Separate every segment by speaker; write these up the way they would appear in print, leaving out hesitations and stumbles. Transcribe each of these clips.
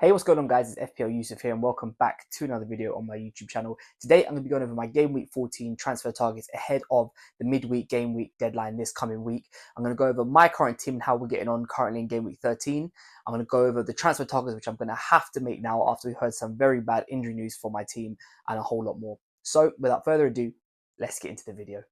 Speaker 1: Hey, what's going on, guys? It's FPL Yusuf here, and welcome back to another video on my YouTube channel. Today, I'm going to be going over my game week 14 transfer targets ahead of the midweek game week deadline this coming week. I'm going to go over my current team and how we're getting on currently in game week 13. I'm going to go over the transfer targets, which I'm going to have to make now after we heard some very bad injury news for my team and a whole lot more. So, without further ado, let's get into the video.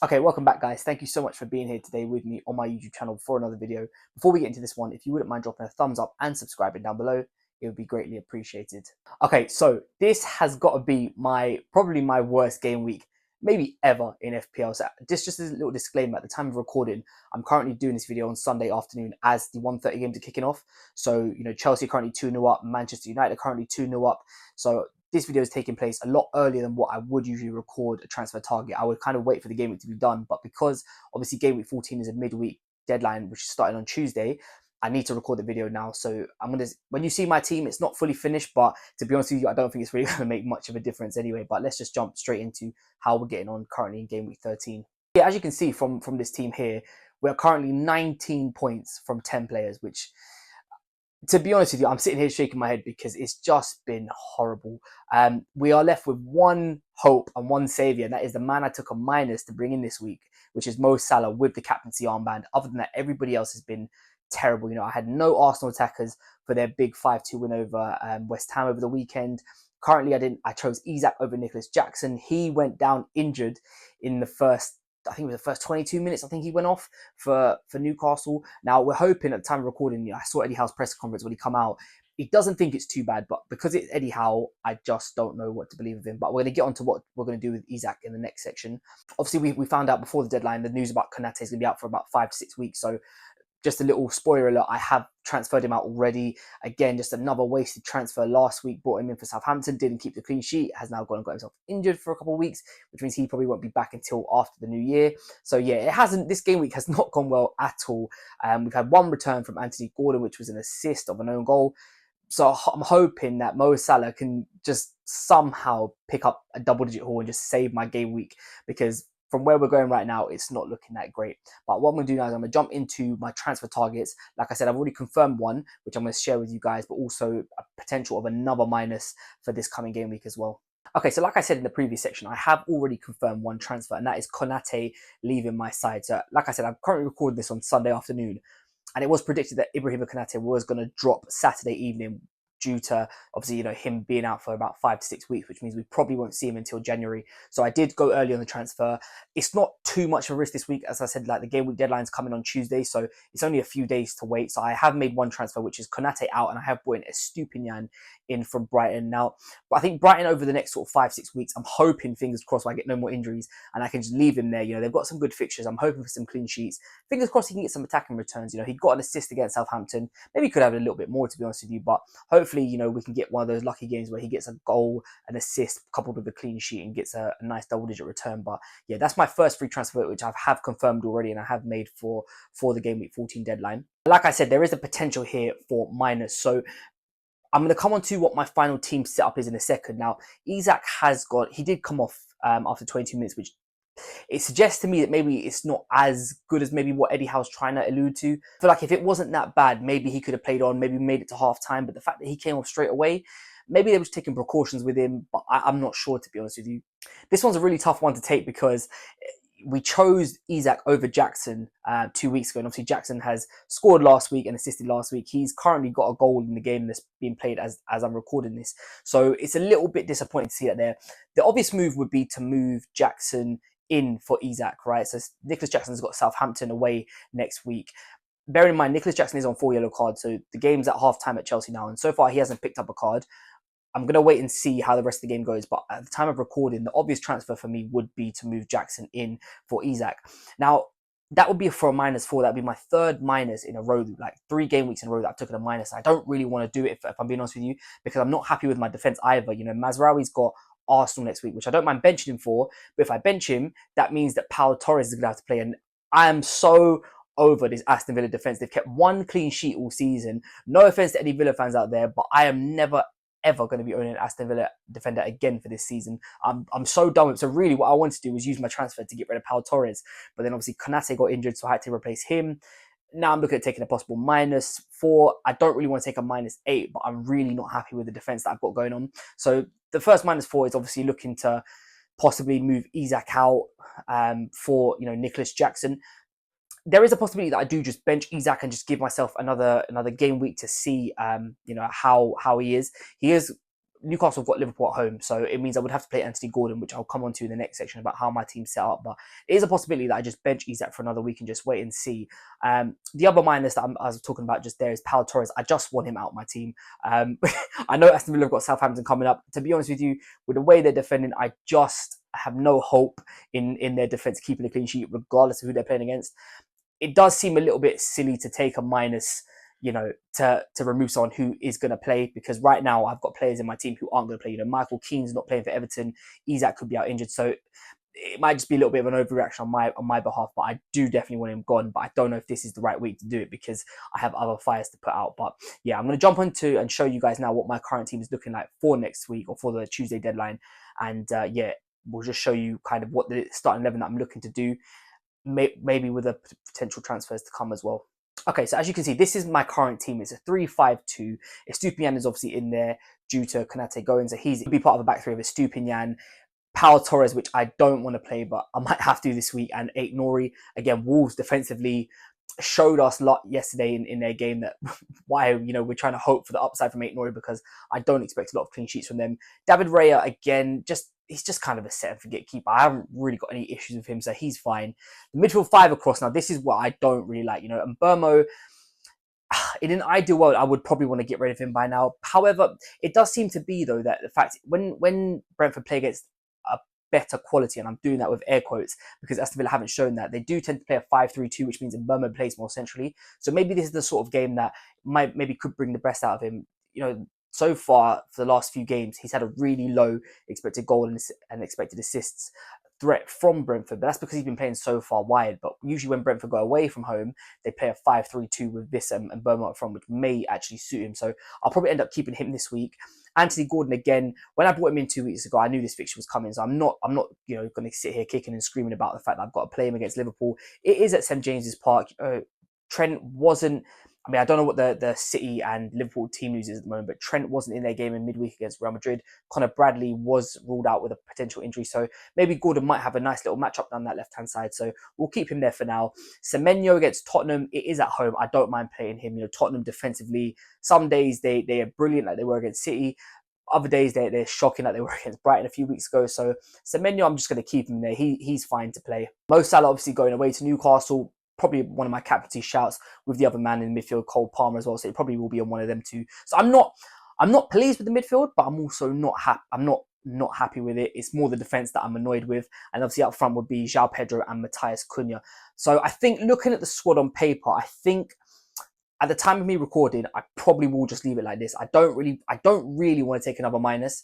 Speaker 1: Okay, welcome back, guys. Thank you so much for being here today with me on my YouTube channel for another video. Before we get into this one, if you wouldn't mind dropping a thumbs up and subscribing down below, it would be greatly appreciated. Okay, so this has got to be probably my worst game week, maybe ever in FPL. So just as a little disclaimer, at the time of recording, I'm currently doing this video on Sunday afternoon as the 1:30 games are kicking off. So, Chelsea are currently 2-0 up, Manchester United are currently 2-0 up. So this video is taking place a lot earlier than what I would usually record a transfer target. I would kind of wait for the game week to be done, but because obviously game week 14 is a midweek deadline, which is starting on Tuesday, I need to record the video now. So when you see my team, it's not fully finished, but to be honest with you, I don't think it's really going to make much of a difference anyway. But let's just jump straight into how we're getting on currently in game week 13. Yeah, as you can see from this team here, we're currently 19 points from 10 players, which, to be honest with you, I'm sitting here shaking my head because it's just been horrible. We are left with one hope and one saviour, and that is the man I took a minus to bring in this week, which is Mo Salah with the captaincy armband. Other than that, everybody else has been terrible. I had no Arsenal attackers for their big 5-2 win over West Ham over the weekend. Currently, I chose Isak over Nicholas Jackson. He went down injured in the first, I think it was the first 22 minutes, I think he went off for Newcastle. Now, we're hoping at the time of recording, I saw Eddie Howe's press conference when he come out. He doesn't think it's too bad, but because it's Eddie Howe, I just don't know what to believe of him. But we're going to get on to what we're going to do with Isak in the next section. Obviously, we found out before the deadline the news about Konate is going to be out for about 5 to 6 weeks. So just a little spoiler alert, I have transferred him out already. Again, just another wasted transfer last week. Brought him in for Southampton, didn't keep the clean sheet, has now gone and got himself injured for a couple of weeks, which means he probably won't be back until after the new year. So yeah, this game week has not gone well at all. We've had one return from Anthony Gordon, which was an assist of an own goal. So I'm hoping that Mo Salah can just somehow pick up a double-digit haul and just save my game week, because from where we're going right now, it's not looking that great. But what I'm going to do now is I'm going to jump into my transfer targets. Like I said, I've already confirmed one, which I'm going to share with you guys, but also a potential of another minus for this coming game week as well. Okay, so like I said in the previous section, I have already confirmed one transfer, and that is Konate leaving my side. So like I said, I'm currently recording this on Sunday afternoon, and it was predicted that Ibrahim Konate was going to drop Saturday evening due to obviously him being out for about 5 to 6 weeks, which means we probably won't see him until January. So I did go early on the transfer. It's not too much of a risk this week. As I said, like, the game week deadline's coming on Tuesday, so it's only a few days to wait. So I have made one transfer, which is Konate out, and I have brought in Estupinian in from Brighton. Now, but I think Brighton over the next sort of 5-6 weeks, I'm hoping, fingers crossed, I get no more injuries and I can just leave him there. They've got some good fixtures. I'm hoping for some clean sheets. Fingers crossed he can get some attacking returns. He got an assist against Southampton. Maybe he could have a little bit more, to be honest with you, but hopefully, we can get one of those lucky games where he gets a goal, an assist, coupled with a clean sheet, and gets a nice double-digit return. But yeah, that's my first free transfer, which I have confirmed already, and I have made for the game week 14 deadline. Like I said, there is a potential here for minus. So I'm going to come on to what my final team setup is in a second. Now, Isak he did come off after 22 minutes, which it suggests to me that maybe it's not as good as maybe what Eddie Howe's trying to allude to. I feel like if it wasn't that bad, maybe he could have played on, maybe made it to half time. But the fact that he came off straight away, maybe they were taking precautions with him, but I'm not sure, to be honest with you. This one's a really tough one to take because we chose Isak over Jackson 2 weeks ago. And obviously Jackson has scored last week and assisted last week. He's currently got a goal in the game that's being played as I'm recording this. So it's a little bit disappointing to see that there. The obvious move would be to move Jackson in for Isak, right? So Nicholas Jackson's got Southampton away next week. Bear in mind, Nicholas Jackson is on 4 yellow cards, so the game's at half time at Chelsea now, and so far he hasn't picked up a card. I'm going to wait and see how the rest of the game goes, but at the time of recording, the obvious transfer for me would be to move Jackson in for Isak. Now, that would be for a -4. That would be my third minus in a row, like 3 game weeks in a row that I've taken a minus. I don't really want to do it, if I'm being honest with you, because I'm not happy with my defence either. Mazraoui's got Arsenal next week, which I don't mind benching him for, but if I bench him, that means that Pau Torres is going to have to play, and I am so over this Aston Villa defence. They've kept one clean sheet all season. No offence to any Villa fans out there, but I am never ever going to be owning an Aston Villa defender again for this season. I'm so done with it. So really what I wanted to do was use my transfer to get rid of Pau Torres. But then obviously Konate got injured, so I had to replace him. Now I'm looking at taking a possible -4. I don't really want to take a -8, but I'm really not happy with the defense that I've got going on. So the first -4 is obviously looking to possibly move Isak out for Nicholas Jackson. There is a possibility that I do just bench Isak and just give myself another game week to see how he is. Newcastle have got Liverpool at home, so it means I would have to play Anthony Gordon, which I'll come on to in the next section about how my team's set up. But it is a possibility that I just bench Isak for another week and just wait and see. The other minus that I was talking about just there is Pau Torres. I just want him out of my team. I know Aston Villa have got Southampton coming up. To be honest with you, with the way they're defending, I just have no hope in their defence keeping a clean sheet, regardless of who they're playing against. It does seem a little bit silly to take a minus, to remove someone who is going to play, because right now I've got players in my team who aren't going to play. Michael Keane's not playing for Everton. Isak could be out injured, so it might just be a little bit of an overreaction on my behalf. But I do definitely want him gone. But I don't know if this is the right week to do it because I have other fires to put out. But yeah, I'm going to jump into and show you guys now what my current team is looking like for next week or for the Tuesday deadline. And yeah, we'll just show you kind of what the starting 11 that I'm looking to do, maybe with a potential transfers to come as well. Okay, so as you can see, this is my current team. It's a 3-5-2. Estupiñán is obviously in there due to Konate going, so he's be part of the back three of Estupiñán, Pau Torres, which I don't want to play, but I might have to this week, and Aït-Nouri. Again, Wolves defensively showed us a lot yesterday in their game that why we're trying to hope for the upside from Aït-Nouri, because I don't expect a lot of clean sheets from them. David Raya, again, he's just kind of a set and forget keeper. I haven't really got any issues with him, so he's fine. The midfield 5 across, now this is what I don't really like. And Burmo, in an ideal world, I would probably want to get rid of him by now. However, it does seem to be, though, that the fact when Brentford play against a better quality, and I'm doing that with air quotes because Aston Villa haven't shown that, they do tend to play a 5-3-2, which means Burmo plays more centrally. So maybe this is the sort of game that could bring the best out of him. So far for the last few games, he's had a really low expected goal and expected assists threat from Brentford, but that's because he's been playing so far wide. But usually when Brentford go away from home, they play a 5-3-2 with Bissam and Burma up front, which may actually suit him. So I'll probably end up keeping him this week. Anthony Gordon, again, when I brought him in 2 weeks ago, I knew this fixture was coming, so I'm not going to sit here kicking and screaming about the fact that I've got to play him against Liverpool. It is at St James's Park. Trent wasn't. I mean, I don't know what the City and Liverpool team news is at the moment, but Trent wasn't in their game in midweek against Real Madrid. Connor Bradley was ruled out with a potential injury, so maybe Gordon might have a nice little matchup down that left-hand side, so we'll keep him there for now. Semenyo against Tottenham, it is at home. I don't mind playing him. Tottenham defensively, some days they are brilliant like they were against City. Other days they're shocking like they were against Brighton a few weeks ago. So Semenyo, I'm just going to keep him there. He's fine to play. Mo Salah obviously going away to Newcastle. Probably one of my captaincy shouts with the other man in the midfield, Cole Palmer as well. So it probably will be on one of them too. So I'm not pleased with the midfield, but I'm also not happy. I'm not happy with it. It's more the defense that I'm annoyed with. And obviously up front would be João Pedro and Matheus Cunha. So I think looking at the squad on paper, I think at the time of me recording, I probably will just leave it like this. I don't really want to take another minus.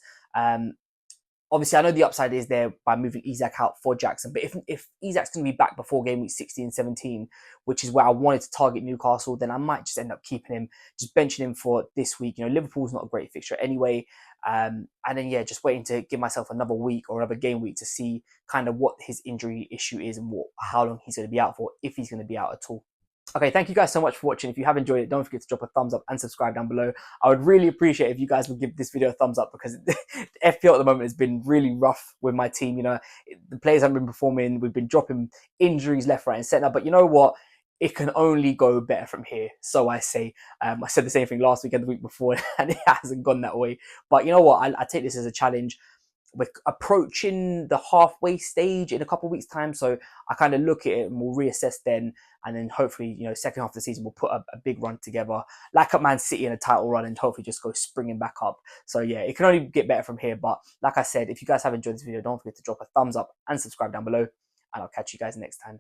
Speaker 1: Obviously, I know the upside is there by moving Isak out for Jackson, but if Isak's going to be back before game week 16 and 17, which is where I wanted to target Newcastle, then I might just end up keeping him, just benching him for this week. Liverpool's not a great fixture anyway. And then, yeah, just waiting to give myself another week or another game week to see kind of what his injury issue is and how long he's going to be out for, if he's going to be out at all. Okay, thank you guys so much for watching. If you have enjoyed it, don't forget to drop a thumbs up and subscribe down below. I would really appreciate if you guys would give this video a thumbs up, because FPL at the moment has been really rough with my team. The players haven't been performing. We've been dropping injuries left, right, and centre. But you know what? It can only go better from here. So I say. I said the same thing last week and the week before, and it hasn't gone that way. But you know what? I take this as a challenge. We're approaching the halfway stage in a couple of weeks' time, so I kind of look at it and we'll reassess then, and then hopefully, second half of the season we'll put a big run together, like at Man City in a title run, and hopefully just go springing back up. So yeah, it can only get better from here. But like I said, if you guys have enjoyed this video, don't forget to drop a thumbs up and subscribe down below, and I'll catch you guys next time.